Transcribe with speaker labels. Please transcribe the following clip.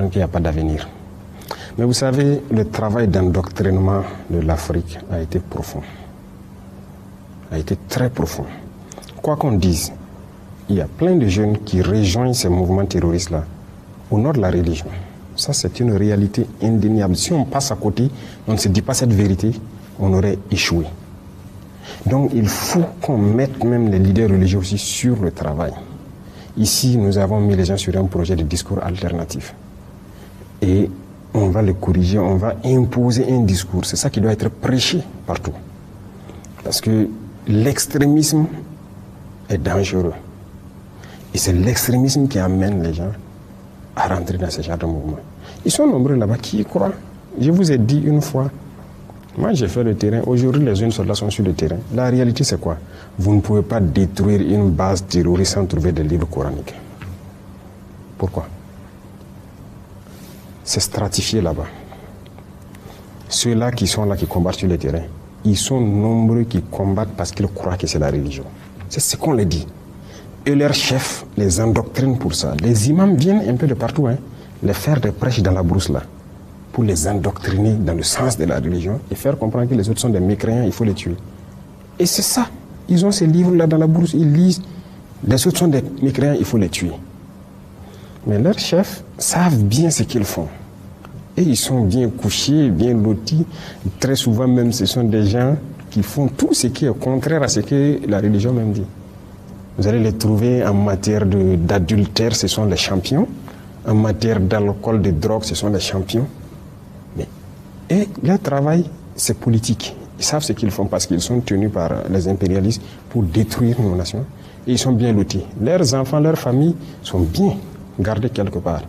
Speaker 1: Donc il n'y a pas d'avenir. Mais vous savez, le travail d'endoctrinement de l'Afrique a été profond. A été très profond. Quoi qu'on dise, il y a plein de jeunes qui rejoignent ces mouvements terroristes-là au nom de la religion. Ça, c'est une réalité indéniable. Si on passe à côté, on ne se dit pas cette vérité, on aurait échoué. Donc il faut qu'on mette même les leaders religieux aussi sur le travail. Ici, nous avons mis les gens sur un projet de discours alternatif. Et on va le corriger, on va imposer un discours. C'est ça qui doit être prêché partout. Parce que l'extrémisme est dangereux. Et c'est l'extrémisme qui amène les gens à rentrer dans ce genre de mouvement. Ils sont nombreux là-bas qui y croient. Je vous ai dit une fois, moi j'ai fait le terrain, aujourd'hui les jeunes soldats sont sur le terrain. La réalité c'est quoi? Vous ne pouvez pas détruire une base terroriste sans trouver des livres coraniques. Pourquoi? C'est stratifié là-bas. Ceux-là qui sont là, qui combattent sur le terrain, ils sont nombreux qui combattent parce qu'ils croient que c'est la religion. C'est ce qu'on les dit. Et leurs chefs les endoctrinent pour ça. Les imams viennent un peu de partout, les faire des prêches dans la brousse là, pour les endoctriner dans le sens de la religion et faire comprendre que les autres sont des mécréants, il faut les tuer. Et c'est ça. Ils ont ces livres-là dans la brousse, ils lisent, les autres sont des mécréants, il faut les tuer. Mais leurs chefs savent bien ce qu'ils font. Et ils sont bien couchés, bien lotis. Très souvent même, ce sont des gens qui font tout ce qui est contraire à ce que la religion même dit. Vous allez les trouver en matière d'adultère, ce sont les champions. En matière d'alcool, de drogue, ce sont les champions. Et leur travail, c'est politique. Ils savent ce qu'ils font parce qu'ils sont tenus par les impérialistes pour détruire nos nations. Et ils sont bien lotis. Leurs enfants, leurs familles sont bien gardés quelque part.